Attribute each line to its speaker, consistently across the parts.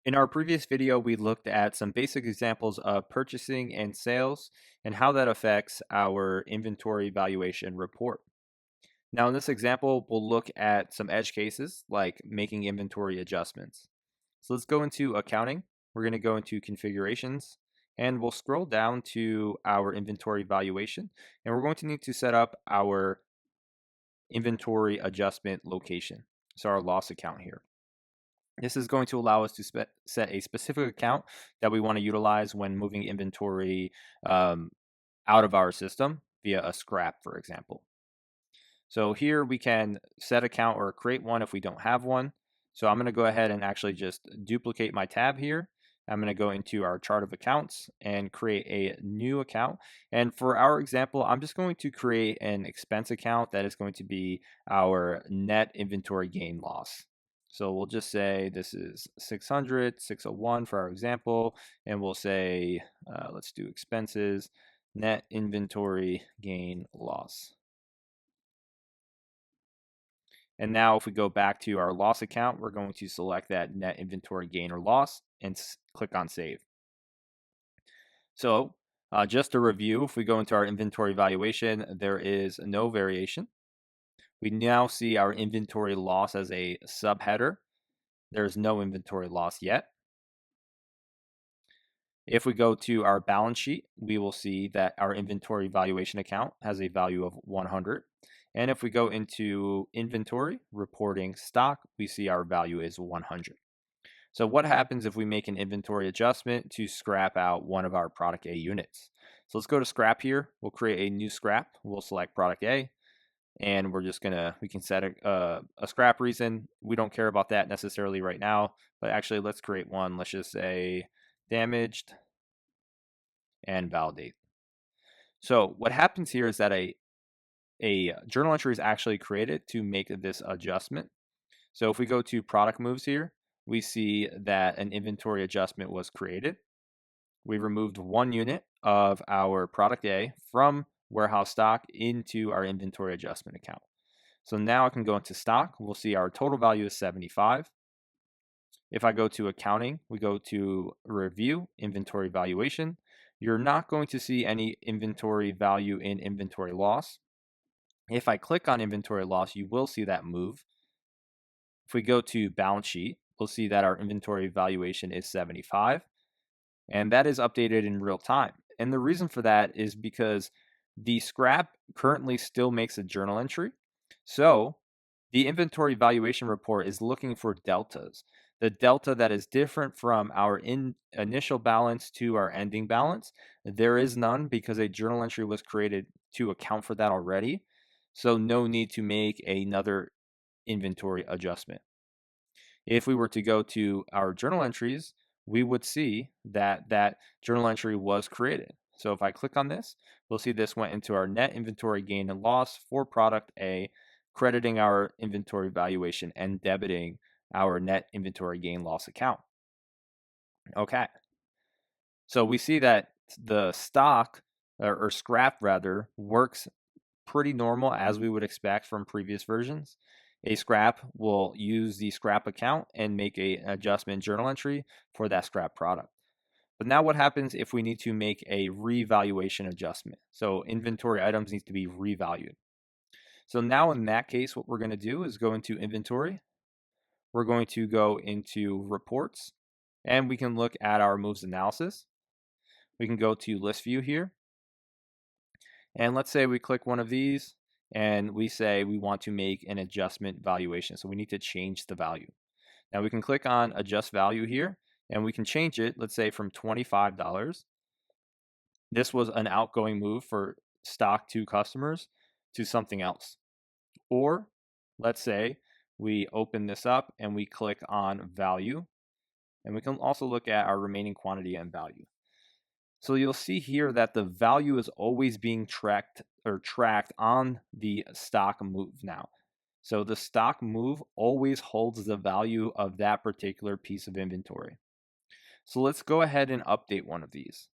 Speaker 1: In our previous video, we looked at some basic examples of purchasing and sales and how that affects our inventory valuation report. Now, in this example, we'll look at some edge cases like making inventory adjustments. So let's go into accounting. We're going to go into configurations and we'll scroll down to our inventory valuation, and we're going to need to set up our inventory adjustment location. So our loss account here. This is going to allow us to set a specific account that we want to utilize when moving inventory out of our system via a scrap, for example. So here we can set account or create one if we don't have one. So I'm going to go ahead and actually just duplicate my tab here. I'm going to go into our chart of accounts and create a new account. And for our example, I'm just going to create an expense account that is going to be our net inventory gain loss. So we'll just say this is 600, 601 for our example, and we'll say, let's do expenses, net inventory gain loss. And now if we go back to our loss account, we're going to select that net inventory gain or loss and click on save. So just to review, if we go into our inventory valuation, there is no variation. We now see our inventory loss as a subheader. There's no inventory loss yet. If we go to our balance sheet, we will see that our inventory valuation account has a value of 100. And if we go into inventory, reporting stock, we see our value is 100. So what happens if we make an inventory adjustment to scrap out one of our product A units? So let's go to scrap here. We'll create a new scrap. We'll select product A, and we can set a scrap reason. We don't care about that necessarily right now, but actually let's create one. Let's just say damaged and validate. So what happens here is that a journal entry is actually created to make this adjustment. So if we go to product moves here, we see that an inventory adjustment was created. We removed one unit of our product A from warehouse stock into our inventory adjustment account. So now I can go into stock. We'll see our total value is 75. If I go to accounting, we go to review, inventory valuation. You're not going to see any inventory value in inventory loss. If I click on inventory loss, you will see that move. If we go to balance sheet, we'll see that our inventory valuation is 75, and that is updated in real time. And the reason for that is because the scrap currently still makes a journal entry. So the inventory valuation report is looking for deltas. The delta that is different from our initial balance to our ending balance, there is none because a journal entry was created to account for that already. So no need to make another inventory adjustment. If we were to go to our journal entries, we would see that that journal entry was created. So if I click on this, we'll see this went into our net inventory gain and loss for product A, crediting our inventory valuation and debiting our net inventory gain loss account. Okay. So we see that the stock or scrap rather works pretty normal as we would expect from previous versions. A scrap will use the scrap account and make an adjustment journal entry for that scrap product. But now what happens if we need to make a revaluation adjustment? So inventory items need to be revalued. So now in that case, what we're going to do is go into inventory. We're going to go into reports, and we can look at our moves analysis. We can go to list view here. And let's say we click one of these and we say we want to make an adjustment valuation. So we need to change the value. Now we can click on adjust value here and we can change it, let's say from $25. This was an outgoing move for stock to customers to something else. Or let's say we open this up and we click on value, and we can also look at our remaining quantity and value. So you'll see here that the value is always being tracked on the stock move now. So the stock move always holds the value of that particular piece of inventory. So let's go ahead and update one of these.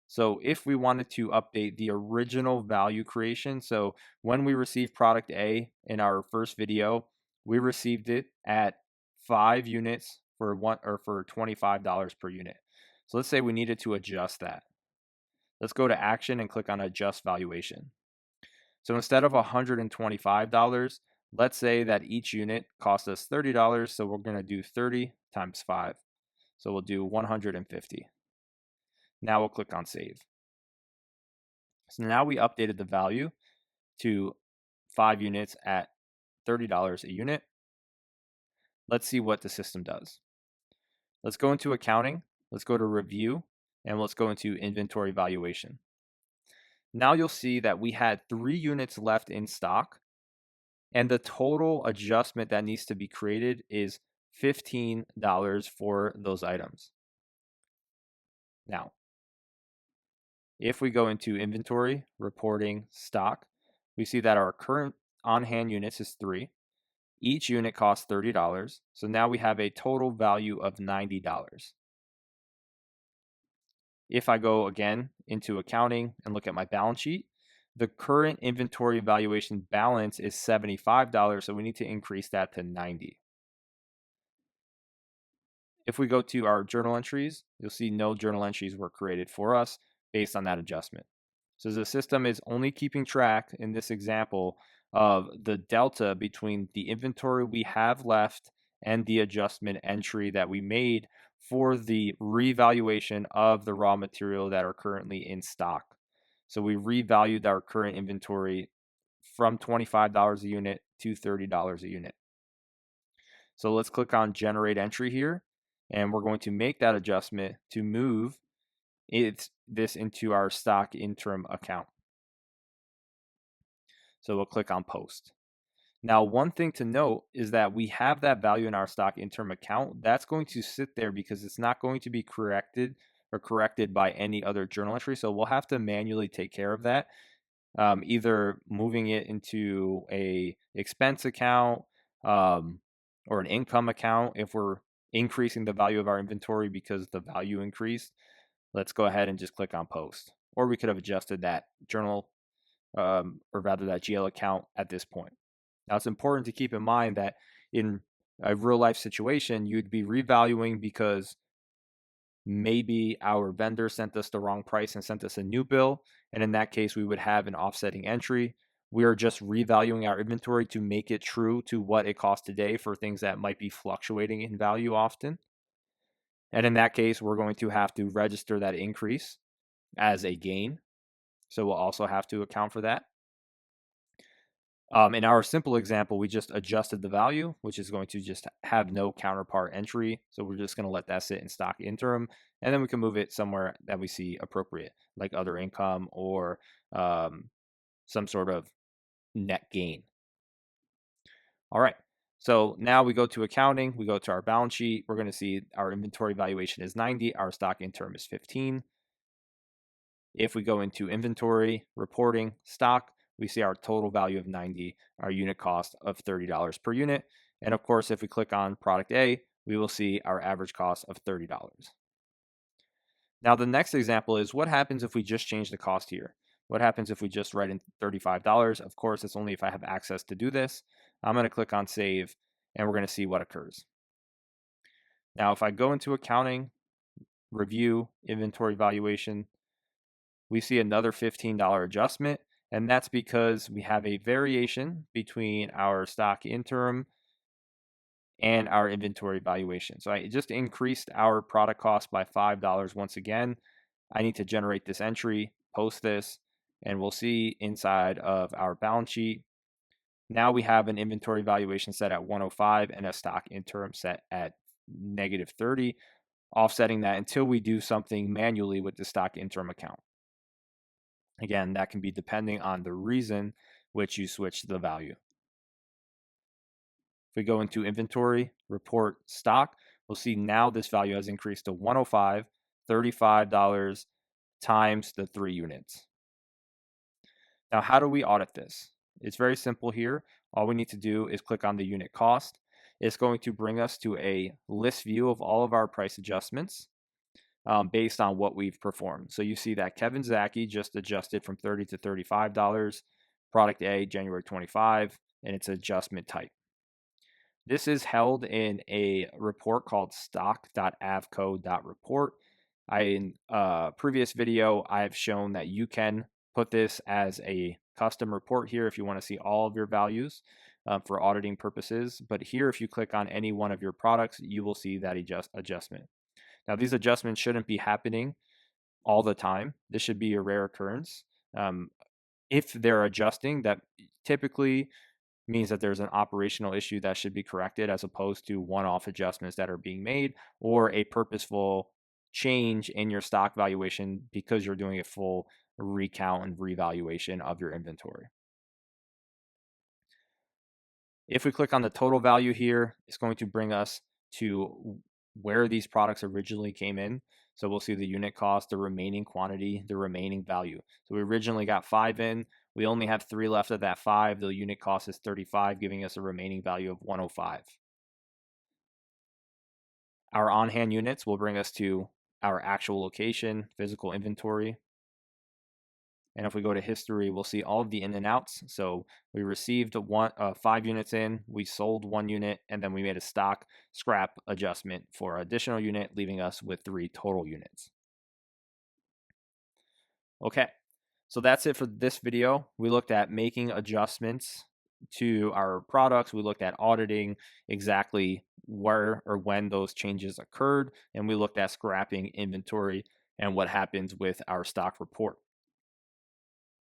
Speaker 1: So if we wanted to update the original value creation, so when we received product A in our first video, we received it at 5 units for $25 per unit. So let's say we needed to adjust that. Let's go to action and click on adjust valuation. So instead of $125, let's say that each unit cost us $30. So we're going to do 30 times 5. So we'll do 150. Now we'll click on save. So now we updated the value to 5 units at $30 a unit. Let's see what the system does. Let's go into accounting. Let's go to review, and let's go into inventory valuation. Now you'll see that we had 3 units left in stock, and the total adjustment that needs to be created is $15 for those items. Now, if we go into inventory, reporting, stock, we see that our current on-hand units is 3. Each unit costs $30. So now we have a total value of $90. If I go again into accounting and look at my balance sheet, the current inventory valuation balance is $75. So we need to increase that to 90. If we go to our journal entries, you'll see no journal entries were created for us based on that adjustment. So the system is only keeping track in this example of the delta between the inventory we have left and the adjustment entry that we made for the revaluation of the raw material that are currently in stock. So we revalued our current inventory from $25 a unit to $30 a unit. So let's click on generate entry here, and we're going to make that adjustment to move this into our stock interim account. So we'll click on post. Now, one thing to note is that we have that value in our stock interim account. That's going to sit there because it's not going to be corrected by any other journal entry. So we'll have to manually take care of that, either moving it into a expense account or an income account if we're increasing the value of our inventory because the value increased. Let's go ahead and just click on post. Or we could have adjusted that journal or rather that GL account at this point. Now it's important to keep in mind that in a real life situation, you'd be revaluing because maybe our vendor sent us the wrong price and sent us a new bill. And in that case, we would have an offsetting entry. We are just revaluing our inventory to make it true to what it costs today for things that might be fluctuating in value often. And in that case, we're going to have to register that increase as a gain. So we'll also have to account for that. In our simple example, we just adjusted the value, which is going to just have no counterpart entry. So we're just going to let that sit in stock interim, and then we can move it somewhere that we see appropriate, like other income or some sort of net gain. All right. So now we go to accounting, we go to our balance sheet. We're going to see our inventory valuation is 90, our stock interim is 15. If we go into inventory, reporting, stock, we see our total value of 90, our unit cost of $30 per unit. And of course, if we click on product A, we will see our average cost of $30. Now, the next example is what happens if we just change the cost here? What happens if we just write in $35? Of course, it's only if I have access to do this. I'm going to click on save, and we're going to see what occurs. Now, if I go into accounting, review, inventory valuation, we see another $15 adjustment, and that's because we have a variation between our stock interim and our inventory valuation. So I just increased our product cost by $5 once again. I need to generate this entry, post this, and we'll see inside of our balance sheet. Now we have an inventory valuation set at 105 and a stock interim set at -30, offsetting that until we do something manually with the stock interim account. Again, that can be depending on the reason which you switch the value. If we go into inventory, report stock, we'll see now this value has increased to 105, $35 times the 3 units. Now, how do we audit this? It's very simple here. All we need to do is click on the unit cost. It's going to bring us to a list view of all of our price adjustments based on what we've performed. So you see that Kevin Zaki just adjusted from $30 to $35, product A, January 25, and it's adjustment type. This is held in a report called stock.avco.report. In a previous video, I've shown that you can put this as a custom report here if you want to see all of your values for auditing purposes. But here, if you click on any one of your products, you will see that adjustment. Now, these adjustments shouldn't be happening all the time. This should be a rare occurrence. Um, if they're adjusting, that typically means that there's an operational issue that should be corrected as opposed to one-off adjustments that are being made or a purposeful change in your stock valuation because you're doing a full recount and revaluation of your inventory. If we click on the total value here, it's going to bring us to where these products originally came in. So we'll see the unit cost, the remaining quantity, the remaining value. So we originally got 5 in. We only have 3 left of that 5. The unit cost is 35, giving us a remaining value of 105. Our on-hand units will bring us to our actual location, physical inventory. And if we go to history, we'll see all of the in and outs. So we received 5 units in, we sold 1 unit, and then we made a stock scrap adjustment for an additional unit, leaving us with 3 total units. Okay, so that's it for this video. We looked at making adjustments to our products. We looked at auditing exactly where or when those changes occurred, and we looked at scrapping inventory and what happens with our stock report.